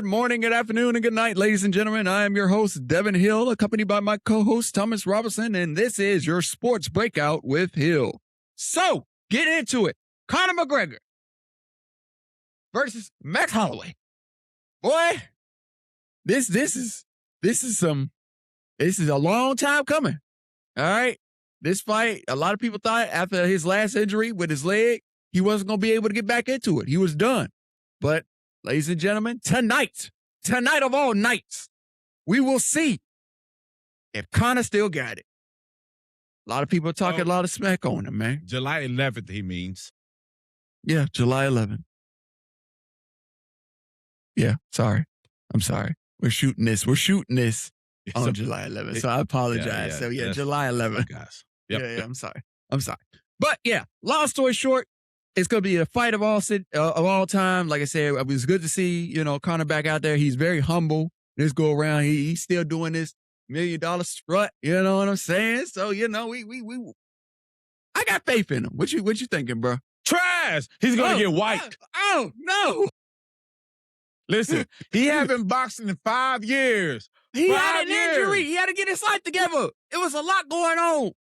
morning, good afternoon, and good night, ladies and gentlemen. I am your host, Devin Hill, accompanied by my co-host, Thomas Robinson, and this is your Sports Breakout with Hill. So, get into it. Conor McGregor versus Max Holloway. Boy, this is a long time coming. All right? This fight, a lot of people thought after his last injury with his leg, he wasn't going to be able to get back into it. He was done. But, ladies and gentlemen, tonight of all nights, we will see if Conor still got it. A lot of people talking a lot of smack on him, man. July 11th, he means. Yeah, July 11th. Yeah, sorry. I'm sorry. We're shooting this on July 11th, so I apologize. So, July 11th. Guys. Yep. I'm sorry. But, yeah, long story short, it's going to be a fight of all time. Like I said, it was good to see, Conor back out there. He's very humble. This go around, he's still doing this $1 million strut. You know what I'm saying? So, I got faith in him. What you thinking, bro? Trash! He's going to get wiped. Oh, no. Listen, he haven't boxed in 5 years. He had an injury. He had to get his life together. It was a lot going on.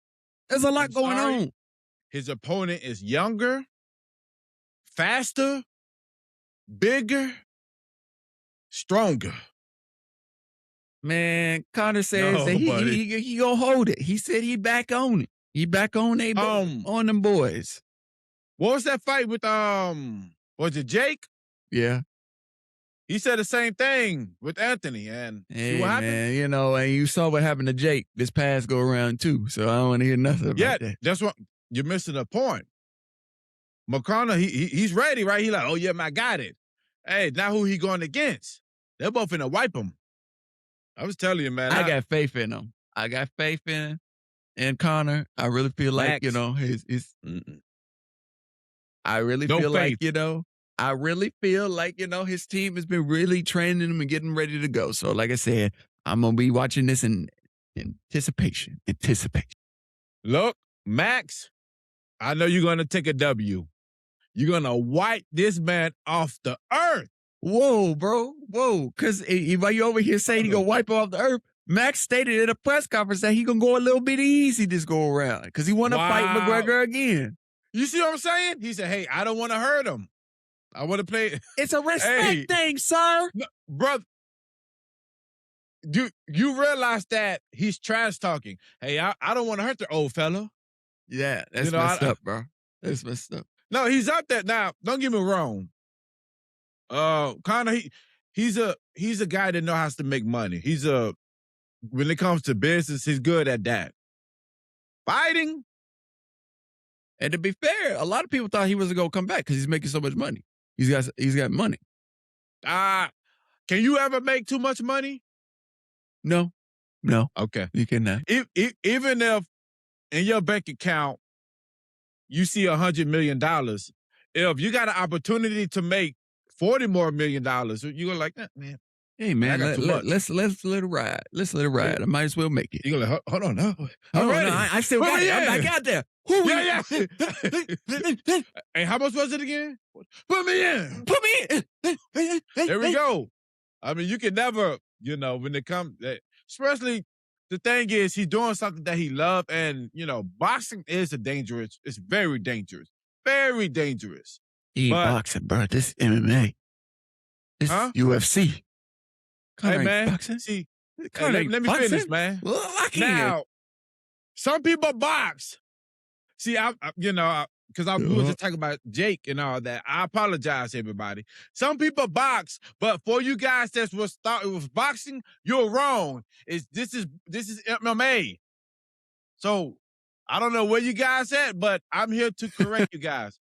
There's a lot going on. His opponent is younger, faster, bigger, stronger. Man, Conor says that he gonna hold it. He said he back on it. He back on them boys. What was that fight with was it Jake? Yeah. He said the same thing with Anthony, and see what happened? Man, and you saw what happened to Jake this past go around too. So I don't want to hear nothing about that. That's what you're missing the point. McConnell, he's ready, right? He like, oh yeah, man, I got it. Hey, now who he going against? They're both finna wipe him. I was telling you, man. I got faith in him. I got faith in Conor. I really feel like, his I really feel like, his team has been really training him and getting ready to go. So, like I said, I'm going to be watching this in anticipation. Look, Max, I know you're going to take a W. You're going to wipe this man off the earth. Whoa, bro. Whoa. Because while you over here saying he going to wipe off the earth, Max stated at a press conference that he going to go a little bit easy this go around because he want to fight McGregor again. You see what I'm saying? He said, hey, I don't want to hurt him. I want to play. It's a respect thing, sir. No, brother, you realize that he's trash talking. Hey, I don't want to hurt the old fella. Yeah, that's messed up, bro. That's messed up. No, he's up there now. Don't get me wrong. Conor, he's a guy that knows how to make money. When it comes to business, he's good at that. Fighting. And to be fair, a lot of people thought he wasn't going to come back because he's making so much money. He's got money. Can you ever make too much money? No. Okay. You cannot. Even if in your bank account you see $100 million, if you got an opportunity to make $40 more million, you're like, man. Hey man, let's let it ride. Let's let it ride. I might as well make it. You're like, hold on, no. I still got it. I got there. Yeah. Hey, how much was it again? Put me in. There we go. I mean, you can never, when it comes, especially the thing is he's doing something that he loves, and boxing is it's very dangerous. Very dangerous. He ain't boxing, bro. This MMA. This UFC. Hey, man. See, let me finish, man. Well, now, some people box. See, because I was just talking about Jake and all that. I apologize, everybody. Some people box, but for you guys that was thought it was boxing, you're wrong. This is MMA. So I don't know where you guys at, but I'm here to correct you guys.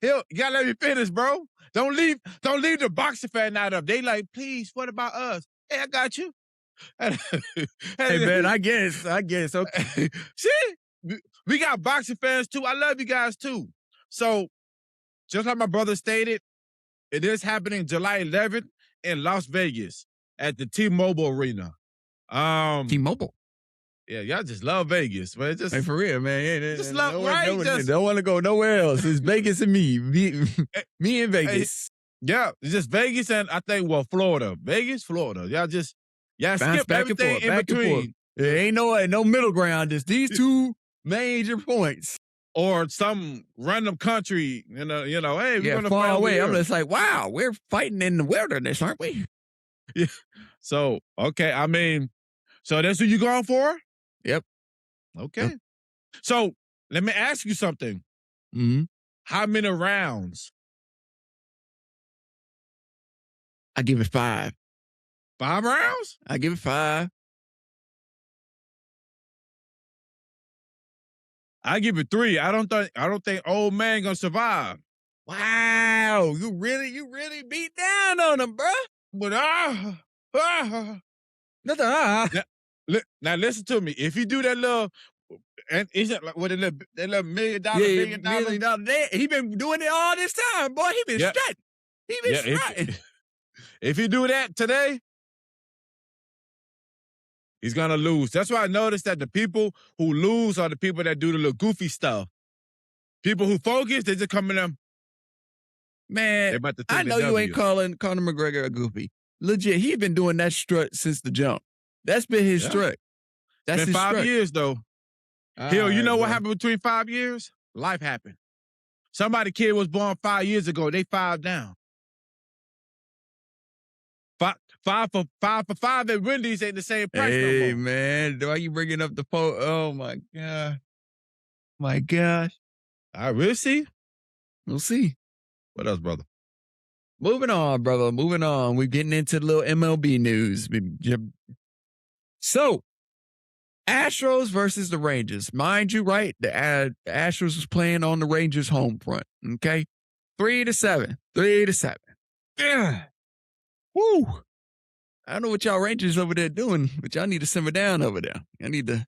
You gotta let me finish, bro. Don't leave the boxing fan out of. They like, please, what about us? Hey, I got you. Hey man, I guess. Okay. See, we got boxing fans too. I love you guys too. So, just like my brother stated, it is happening July 11th in Las Vegas at the T-Mobile Arena. T-Mobile. Yeah, y'all just love Vegas, man. Just for real, man. Just love, right? Don't want to go nowhere else. It's Vegas and me and Vegas. Yeah, it's just Vegas and I think Florida. Vegas, Florida. Y'all Bounce skip back and everything forth, in back and forth. between. There ain't no middle ground. It's these two major points. Or some random country, hey, we're gonna far fight over away. I'm here. just like, wow, we're fighting in the wilderness, aren't we? Yeah. So, okay, I mean, so that's who you going for? Yep. Okay. Yep. So let me ask you something. Mm-hmm. How many rounds? I give it 5. 5 rounds? I give it 5. I give it 3. I don't think old man gonna survive. Wow, you really beat down on him, bro. But Nothing. now listen to me. If you do that little, and is it like what that little $1 million, $1 billion $1 million. He been doing it all this time, boy. He been strutting. He been strutting. If you do that today, he's gonna lose. That's why I noticed that the people who lose are the people that do the little goofy stuff. People who focus, they just come in them. Man, I know you ain't calling Conor McGregor a goofy. Legit, he been doing that strut since the jump. That's been his strut. That's been his 5 strut. years though. Hill, you know what happened between 5 years? Life happened. Somebody kid was born 5 years ago. They 5 down. Five for five at Wendy's ain't the same price no more. Hey, man, why you bringing up the phone? Oh, my God. My gosh. All right, we'll see. We'll see. What else, brother? Moving on, brother. Moving on. We're getting into the little MLB news. So, Astros versus the Rangers. Mind you, right? The Astros was playing on the Rangers' home front. Okay? 3-7. 3-7. Yeah. Woo. I don't know what y'all Rangers over there doing, but y'all need to simmer down over there. Y'all need to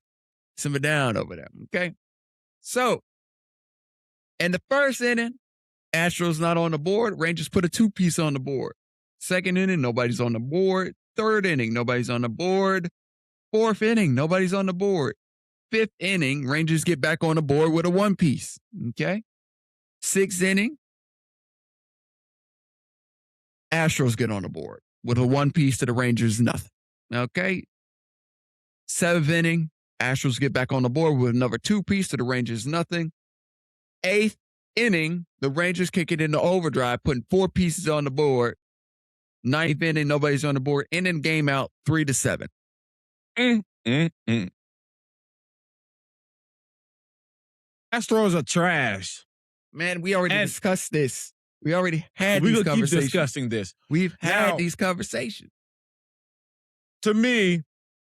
simmer down over there. Okay? So, in the first inning, Astros not on the board. Rangers put a 2-piece on the board. Second inning, nobody's on the board. Third inning, nobody's on the board. Fourth inning, nobody's on the board. Fifth inning, Rangers get back on the board with a 1-piece. Okay? Sixth inning, Astros get on the board with a 1-piece to the Rangers, nothing. Okay? Seventh inning, Astros get back on the board with another 2-piece to the Rangers, nothing. Eighth inning, the Rangers kick it into overdrive, putting 4 pieces on the board. Ninth inning, nobody's on the board. Ending game out 3-7. Astros are trash. Man, we already discussed this. We already had these conversations. Keep discussing this. We've had these conversations. To me,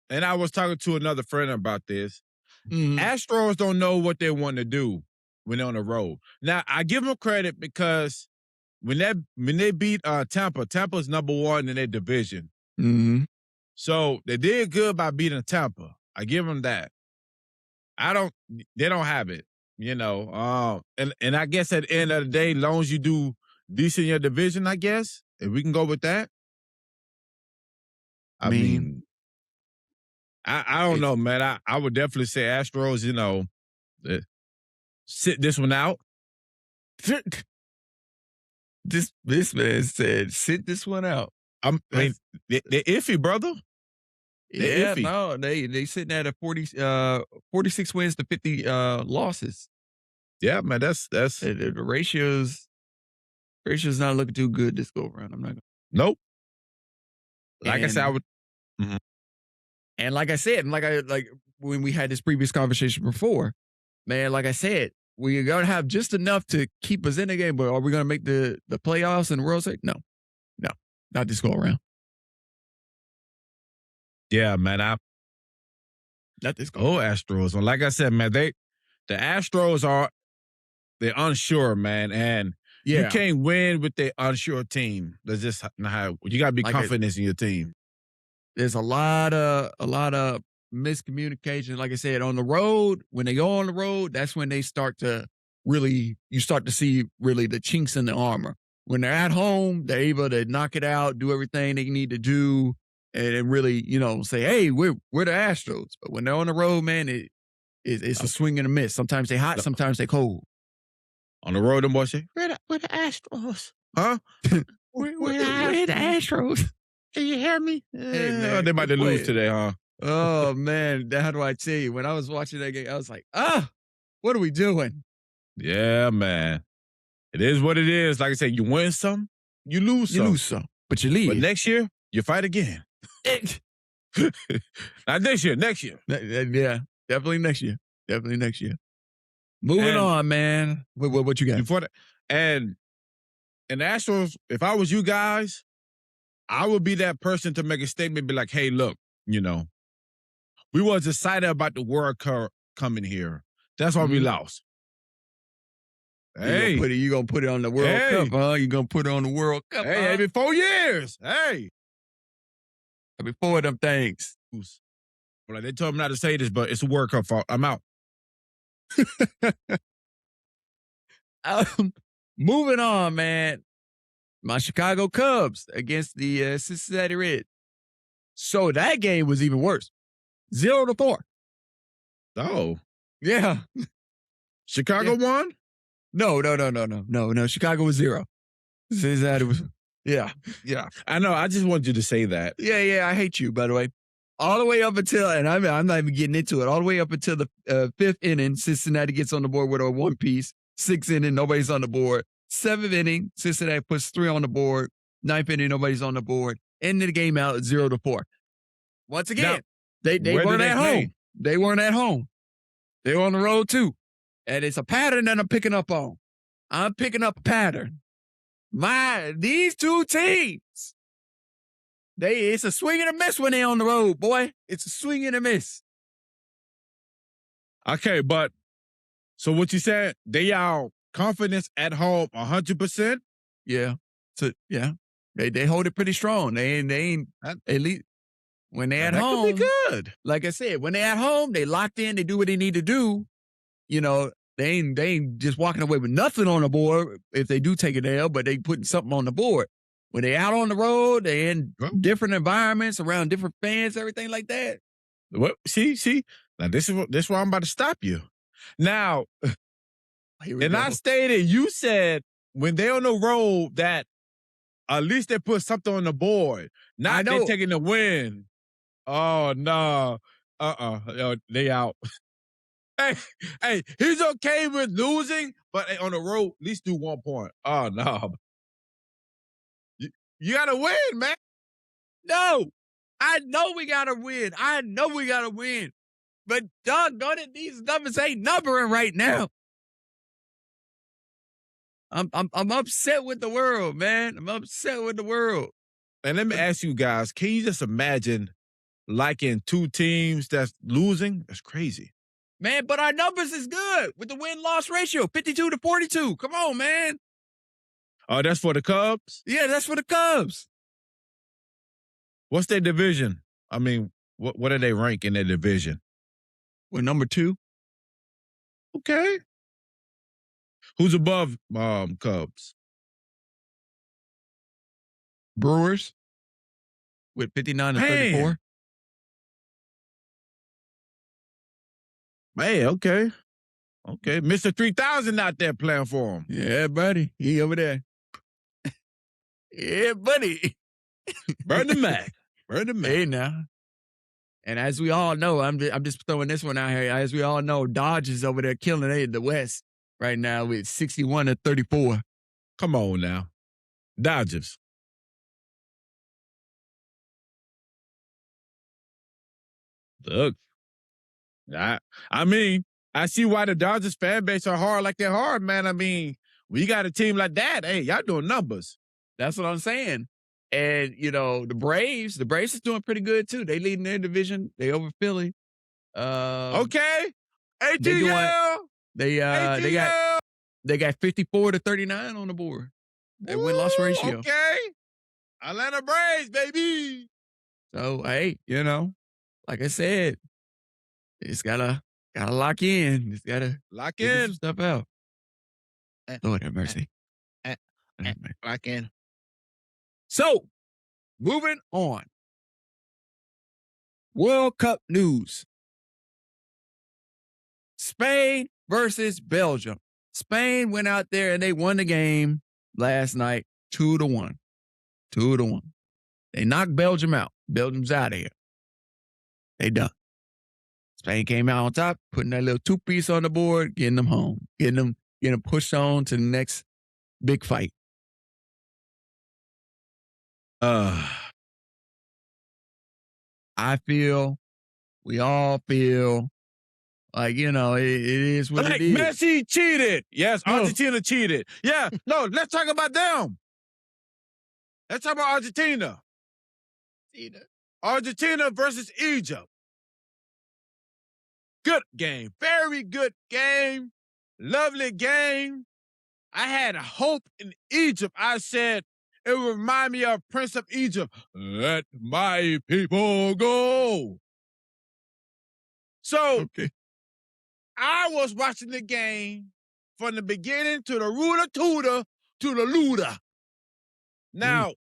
and I was talking to another friend about this, Astros don't know what they want to do when they're on the road. Now, I give them credit because when they beat Tampa, Tampa's number 1 in their division. Mm-hmm. So they did good by beating Tampa. I give them that. They don't have it, and I guess at the end of the day, as long as you do decent in your division, I guess, if we can go with that. I mean, I don't know, man. I would definitely say Astros, sit this one out. This man said, sit this one out. I mean, they're iffy, brother. They're iffy. No, they sitting at a 46 wins to 50 losses. Yeah, man, that's the ratios not looking too good this go around. I'm not gonna. Nope. Like I said, I would. Mm-hmm. And like I said, and like when we had this previous conversation before, man, like I said, we're gonna have just enough to keep us in the game, but are we gonna make the playoffs and the World Series? No, not this go around. Yeah, man, not this go. Oh, Astros. And like I said, man, the Astros they're unsure, man, and you can't win with the unsure team. That's just not how you gotta be confident in your team. There's a lot of miscommunication. Like I said, on the road, when they go on the road, that's when they start to you start to see really the chinks in the armor. When they're at home, they're able to knock it out, do everything they need to do, and really, say, hey, we're the Astros. But when they're on the road, man, it's a swing and a miss. Sometimes they hot, sometimes they cold. On the road, them boys say, we're the Astros. Huh? Where the Astros? Can you hear me? Hey, man, they might quit lose playing. today, huh? Oh, man. How do I tell you? When I was watching that game, I was like, what are we doing? Yeah, man. It is what it is. Like I said, you win some, you lose some. You lose some, but you leave. But next year, you fight again. Not this year, next year. Yeah, definitely next year. Definitely next year. Moving on, man. What you got? Before that, and the Astros, if I was you guys, I would be that person to make a statement, be like, hey, look, we was excited about the World Cup coming here. That's why we lost. Hey. You gonna put it on the World Cup, huh? You gonna put it on the World Cup, Hey, every 4 years. Hey. Every 4 of them things. Well, they told me not to say this, but it's a World Cup fault. I'm out. Moving on, man. My Chicago Cubs against the Cincinnati Reds. So that game was even worse. 0-4. Oh. Yeah. Chicago won? No. Chicago was 0. Cincinnati was, yeah. I know. I just wanted you to say that. Yeah. I hate you, by the way. All the way up until, and I'm not even getting into it, all the way up until the 5th inning, Cincinnati gets on the board with a 1-piece. 6th inning, nobody's on the board. 7th inning, Cincinnati puts 3 on the board. 9th inning, nobody's on the board. Ended the game out at 0-4. Once again, they weren't at home. They weren't at home. They were on the road too. And it's a pattern that I'm picking up on. I'm picking up a pattern. These two teams, it's a swing and a miss when they're on the road, boy. It's a swing and a miss. Okay, but so what you said, they are confidence at home 100%? Yeah. So yeah. They hold it pretty strong. They ain't at least when they at home. Could be good. Like I said, when they at home, they locked in, they do what they need to do. They ain't just walking away with nothing on the board if they do take it L, but they putting something on the board. When they out on the road, they in different environments around different fans, everything like that. What? See? Now this is where I'm about to stop you. Now, I stated, you said when they on the road that at least they put something on the board. Not they taking the win. Oh no. They out. Hey, he's okay with losing, but on the road, at least do 1 point. Oh no. You gotta win, man. No. I know we gotta win. But doggone it, these numbers ain't numbering right now. I'm upset with the world, man. I'm upset with the world. And let me ask you guys, can you just imagine liking 2 teams that's losing? That's crazy. Man, but our numbers is good with the win-loss ratio, 52-42. Come on, man. Oh, that's for the Cubs? Yeah, that's for the Cubs. What's their division? I mean, what do they rank in their division? We're number 2. Okay. Who's above Cubs? Brewers with 59-34. Man, okay. Mr. 3000 out there playing for him. Yeah, buddy. He over there. Yeah, buddy. Burn the Mac. Hey, now. And as we all know, I'm just throwing this one out here. As we all know, Dodge is over there killing it in the West right now with 61-34. Come on now. Dodgers. Look. I mean, I see why the Dodgers fan base are hard like they're hard, man. I mean, we got a team like that. Hey, y'all doing numbers. That's what I'm saying. And, the Braves is doing pretty good too. They leading their division. They over Philly. Okay. ATL. They ATL. got 54-39 on the board. Their win-loss ratio. Okay. Atlanta Braves, baby. So, hey, like I said, it's gotta lock in. It's gotta lock figure in some stuff out. Lord have mercy. Lock in. So, moving on. World Cup news. Spain versus Belgium. Spain went out there and they won the game last night 2-1. 2-1. They knocked Belgium out. Belgium's out of here. They done. Spain came out on top, putting that little 2-piece on the board, getting them home, getting them pushed on to the next big fight. We all feel like, it is what like it is. Messi cheated. Yes, Argentina cheated. Yeah, no, let's talk about them. Let's talk about Argentina. Argentina versus Egypt. Good game. Very good game. Lovely game. I had hope in Egypt. I said, it would remind me of Prince of Egypt. Let my people go. So, I was watching the game from the beginning to the rooter tooter to the looter. Now,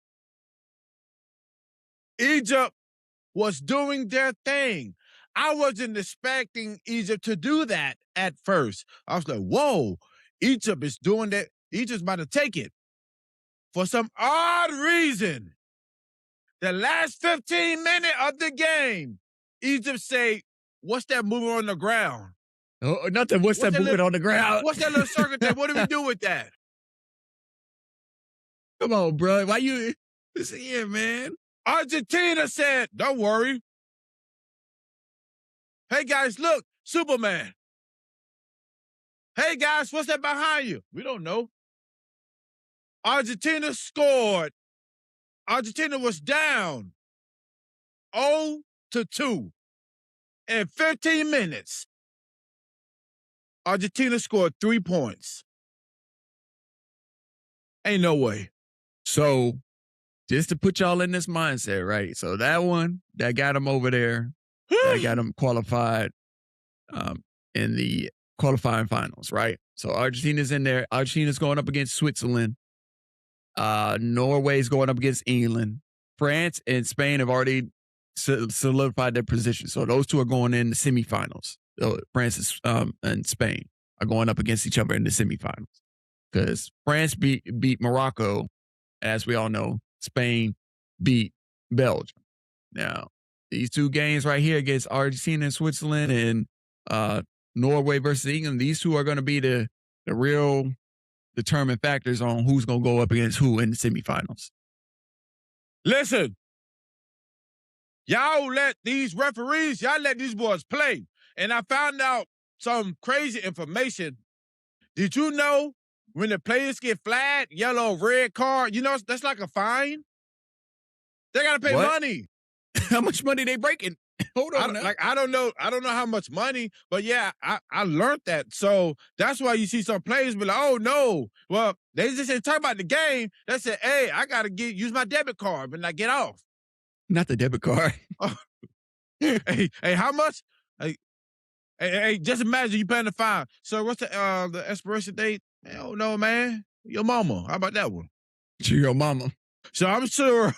Egypt was doing their thing. I wasn't expecting Egypt to do that at first. I was like, whoa, Egypt is doing that. Egypt's about to take it. For some odd reason, the last 15 minutes of the game, Egypt say, what's that moving on the ground? Oh, nothing. What's that moving on the ground? What's that little circle there? What do we do with that? Come on, bro. Why you? Listen here, man. Argentina said, don't worry. Hey, guys, look, Superman. Hey, guys, what's that behind you? We don't know. Argentina scored. Argentina was down 0-2 in 15 minutes. Argentina scored 3 points. Ain't no way. So, just to put y'all in this mindset, right? So that one, that got them over there. That got them qualified in the qualifying finals, right? So Argentina's in there. Argentina's going up against Switzerland. Norway's going up against England. France and Spain have already solidified their position. So those two are going in the semifinals. So France and Spain are going up against each other in the semifinals. Because France beat Morocco, as we all know. Spain beat Belgium. Now, these two games right here against Argentina and Switzerland and Norway versus England, these two are going to be the real determined factors on who's going to go up against who in the semifinals. Listen, y'all let these boys play. And I found out some crazy information. Did you know when the players get flagged, yellow, red card, that's like a fine? They got to pay money. How much money they breaking? Hold on. I don't know how much money, but yeah, I learned that. So that's why you see some players be like, oh no. Well, they just didn't talk about the game. They said, hey, I gotta use my debit card when I get off. Not the debit card. Hey, how much? Hey, just imagine you paying the fine. So what's the expiration date? Hell no, man. Your mama. How about that one? To your mama. So I'm sure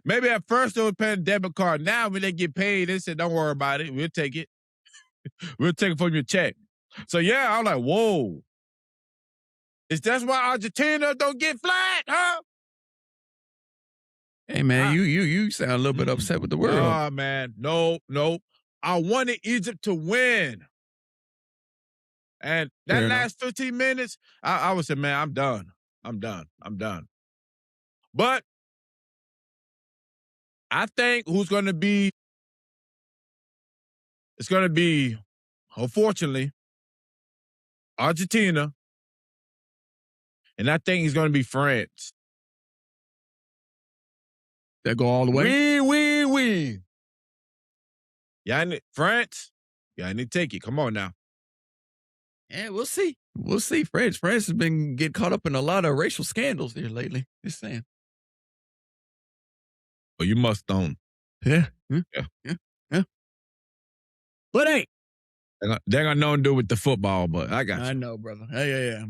maybe at first they were paying debit card. Now when they get paid, they said, don't worry about it. We'll take it. We'll take it from your check. So yeah, I'm like, whoa. Is that why Argentina don't get flagged, huh? Hey man, you sound a little bit upset with the world. Oh man, no. I wanted Egypt to win. And that last 15 minutes, I would say, man, I'm done. But I think it's going to be, unfortunately, Argentina. And I think it's going to be France. That go all the way? Oui. France, y'all need to take it. Come on now. Yeah, we'll see. France has been getting caught up in a lot of racial scandals here lately. Just saying. Well, you must own. Yeah. But hey. They got nothing to do with the football, but I got you. I know, brother. Yeah.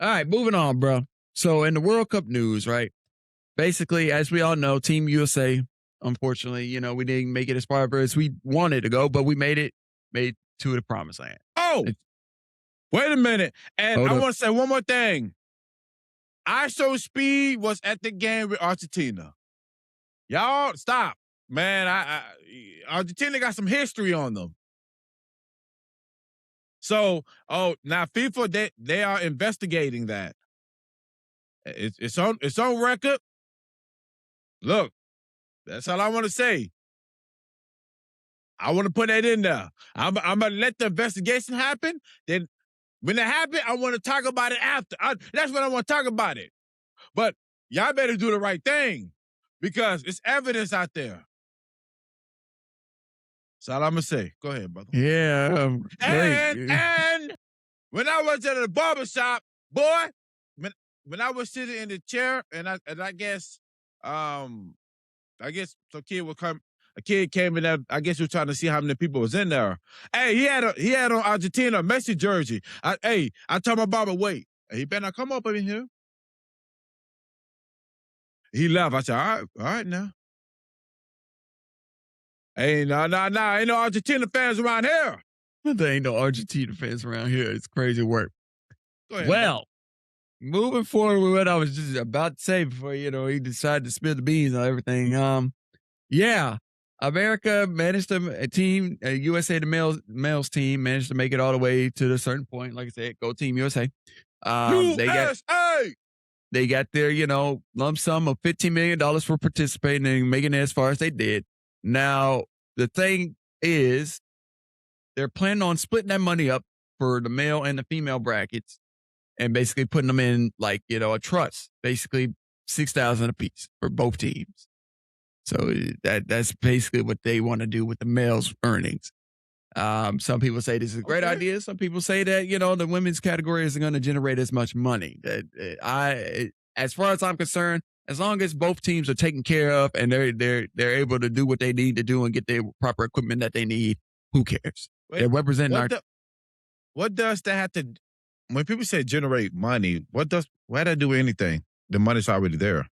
All right, moving on, bro. So in the World Cup news, right? Basically, as we all know, Team USA, unfortunately, we didn't make it as far as we wanted to go, but we made to the promised land. Oh, wait a minute. And I want to say one more thing. ISO speed was at the game with Argentina. Y'all stop, man. Argentina got some history on them. So, now FIFA they are investigating that. It's on record. Look, that's all I want to say. I want to put that in there. I'm gonna let the investigation happen. Then, when it happens, I want to talk about it after. That's when I want to talk about it. But y'all better do the right thing because it's evidence out there. That's all I'm gonna say. Go ahead, brother. Yeah. And when I was at the barbershop, boy, when I was sitting in the chair, and I guess some kid would come. A kid came in there. I guess he was trying to see how many people was in there. Hey, he had on Argentina Messi jersey. I told my barber, wait, he better not come up in here. He left. I said, all right now. Hey, no, ain't no Argentina fans around here. There ain't no Argentina fans around here. It's crazy work. Go ahead, well, moving forward with what I was just about to say before, he decided to spill the beans on everything. Yeah, America managed to, USA, the males team managed to make it all the way to a certain point. Like I said, go Team USA. They got their, lump sum of $15 million for participating and making it as far as they did. Now, the thing is, they're planning on splitting that money up for the male and the female brackets and basically putting them in a trust, basically $6,000 apiece for both teams. So that's basically what they want to do with the males' earnings. Some people say this is a great idea. Some people say that, the women's category isn't going to generate as much money. As far as I'm concerned, as long as both teams are taken care of and they're able to do what they need to do and get the proper equipment that they need, who cares? They're representing what does that have to? When people say generate money, why that do anything? The money's already there.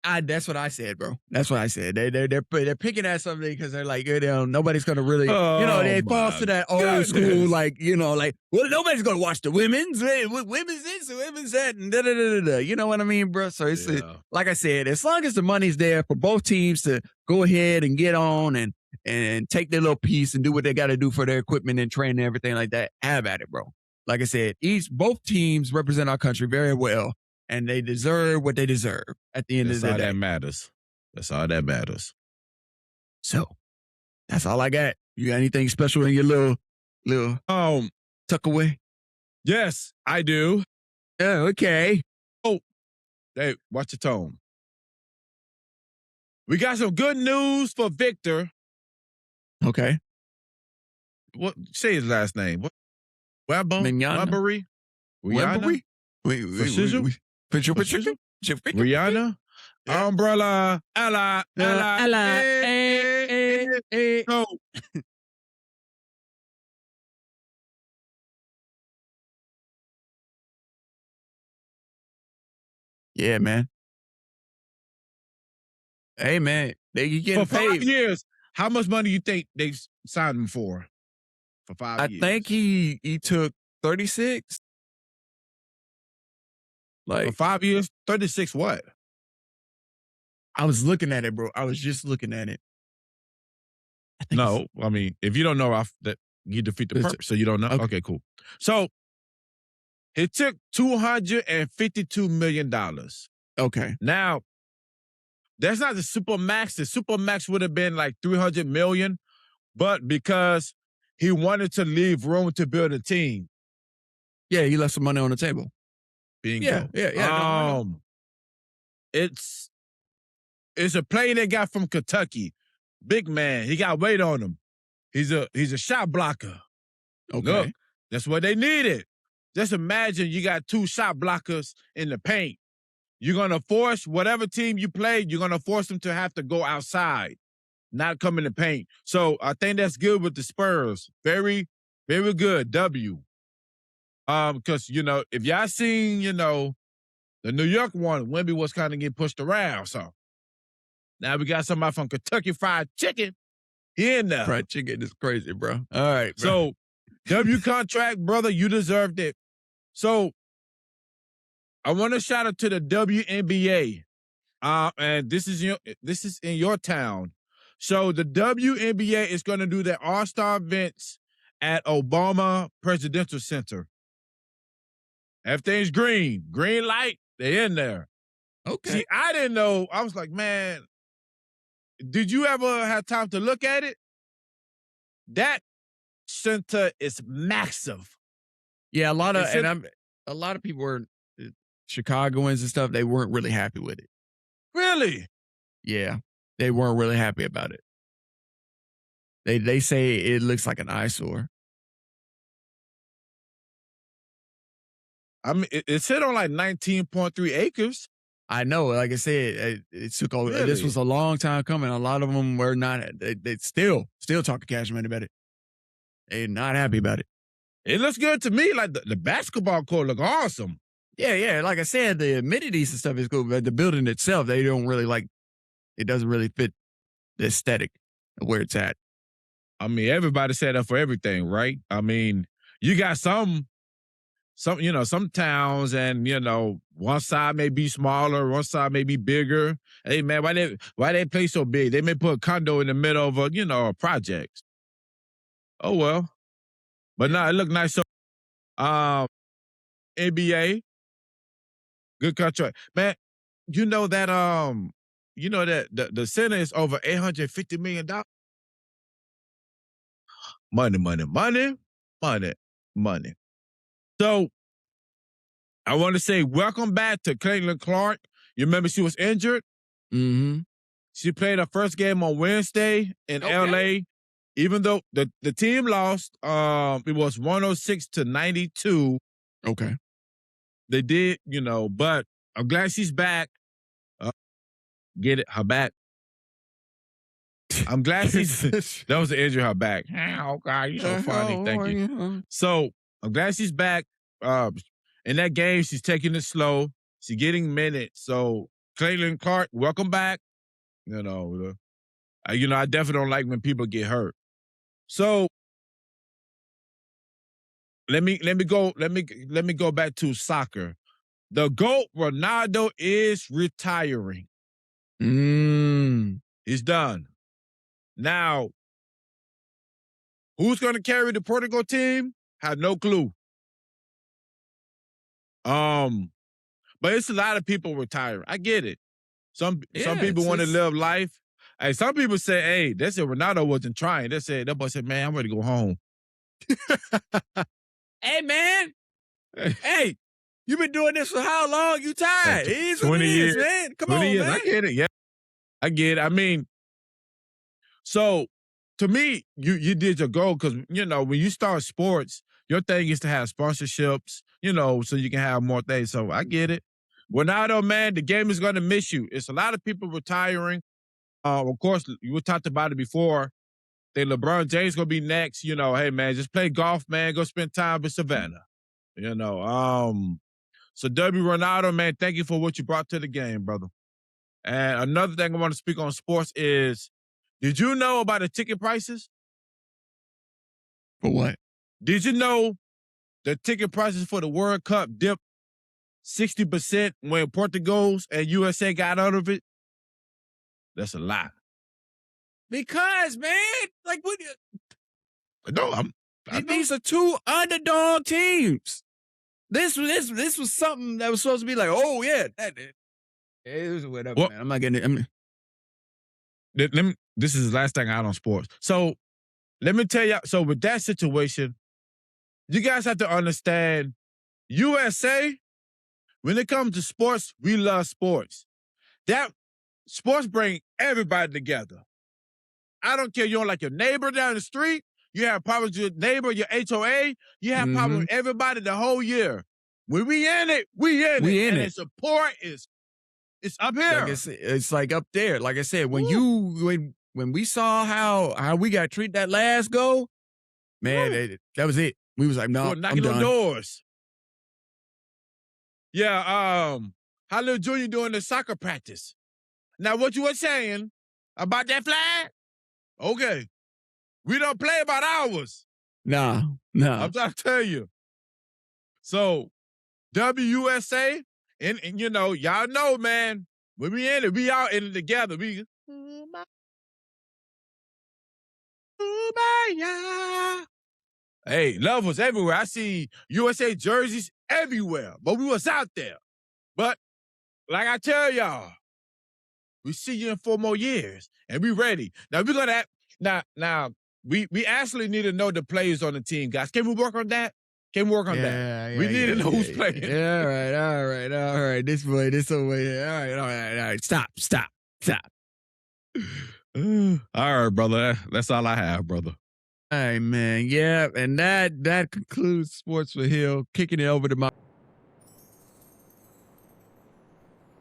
That's what I said, bro. That's what I said. They're picking at something because they're like, nobody's gonna really, they fall to that old school, well, nobody's gonna watch the women's. Women's this, women's that, and da da da da. You know what I mean, bro? So it's like I said, as long as the money's there for both teams to go ahead and get on and take their little piece and do what they got to do for their equipment and training and everything like that, have at it, bro. Like I said, both teams represent our country very well. And they deserve what they deserve at the end of the day. That's all that matters. That's all that matters. So, that's all I got. You got anything special in your little tuck away? Yes, I do. Oh, okay. Oh, hey, watch your tone. We got some good news for Victor. Okay. What? Say his last name. What? Wembury? Rihanna? Rihanna? Yeah. Umbrella, Ella. No. Yeah, man. Hey, man, they getting for 5 years. How much money you think they signed him for 5 years? I think he took 36. For 5 years, 36 what? I was looking at it, bro. I was just looking at it. No, I mean, if you don't know, that you defeat the purpose, so you don't know. Okay, cool. So he took $252 million. Okay. Now, that's not the Supermax. The Supermax would have been like $300 million, but because he wanted to leave room to build a team. Yeah, he left some money on the table. Bingo. Yeah. It's a player they got from Kentucky. Big man. He got weight on him. He's a shot blocker. Okay. Look, that's what they needed. Just imagine you got 2 shot blockers in the paint. You're going to force whatever team you play, you're going to force them to have to go outside, not come in the paint. So I think that's good with the Spurs. Very, very good. W. Because, if y'all seen, the New York one, Wemby was kind of getting pushed around. So now we got somebody from Kentucky Fried Chicken. He in there. Fried chicken is crazy, bro. All right, bro. So W contract, brother, you deserved it. So I want to shout out to the WNBA. And this is in your town. So the WNBA is going to do their All-Star events at Obama Presidential Center. Everything's green light. They're in there. Okay. See, I didn't know. I was like, man, did you ever have time to look at it? That center is massive. Yeah, a lot of people were Chicagoans and stuff. They weren't really happy with it. Really? Yeah, they weren't really happy about it. They say it looks like an eyesore. I mean, it's hit on like 19.3 acres. I know. Like I said, it took over. Really? This was a long time coming. A lot of them were not. They still talking cash money about it. They're not happy about it. It looks good to me. Like the basketball court look awesome. Yeah. Like I said, the amenities and stuff is cool, but the building itself, they don't really like. It doesn't really fit the aesthetic of where it's at. I mean, everybody set up for everything, right? I mean, you got some towns, and one side may be smaller, one side may be bigger. Hey man, why they play so big? They may put a condo in the middle of a project. Oh well, but no, it looked nice. So, NBA, good contract, man. You know that the center is over $850 million. Money. So I want to say welcome back to Caitlin Clark. You remember she was injured? Mm-hmm. She played her first game on Wednesday in LA. Even though the team lost, it was 106-92. Okay. They did, but I'm glad she's back. Get it, her back. I'm glad that was the injury, her back. Oh God, you're so funny. Thank you. So I'm glad she's back. In that game, she's taking it slow. She's getting minutes. So Caitlin Clark, welcome back. I definitely don't like when people get hurt. So let me go back to soccer. The GOAT Ronaldo is retiring. He's done. Now, who's going to carry the Portugal team? Have no clue. But it's a lot of people retiring. I get it. Some people want to live life. Hey, some people say, hey, they said Ronaldo wasn't trying. That boy said, man, I'm ready to go home. Hey, man. Hey, you been doing this for how long? You tired? It is 20 years, man. Come 20 on, years. man. I get it. Yeah, I get it. I mean, so to me, you did your goal because, when you start sports, your thing is to have sponsorships, so you can have more things. So I get it. Ronaldo, man, the game is going to miss you. It's a lot of people retiring. Of course, we talked about it before. Then LeBron James going to be next. Hey, man, just play golf, man. Go spend time with Savannah. So W. Ronaldo, man, thank you for what you brought to the game, brother. And another thing I want to speak on sports is, did you know about the ticket prices? For what? Did you know the ticket prices for the World Cup dipped 60% when Portugal and USA got out of it? That's a lot. Because, man, like what? No, These are two underdog teams. This was something that was supposed to be like, oh yeah, it was whatever. Well, man. I'm not getting it. This is the last thing out on sports. So let me tell you. So with that situation, you guys have to understand, USA, when it comes to sports, we love sports. That sports bring everybody together. I don't care. You don't like your neighbor down the street. You have problems with your neighbor, your HOA. You have problems with everybody the whole year. When we in it, we in it. And the support is up here. Like it's like up there. Like I said, when we saw how we got treated that last go, man, that was it. We was like, no, knocking on doors. Yeah, how little Junior doing the soccer practice? Now, what you were saying about that flag? Okay. We don't play about ours. No. I'm trying to tell you. So, WUSA and you know, y'all know, man, when we in it, we all in it together. We hey, love was everywhere. I see USA jerseys everywhere, but we was out there. But like I tell y'all, we see you in 4 more years, and we ready. Now we're gonna now we actually need to know the players on the team, guys. Can we work on that? Can we work on that? We need to know who's playing. Yeah, all right. This way. All right. Stop. All right, brother. That's all I have, brother. All right, man. Yeah, and that concludes Sports for Hill. Kicking it over to my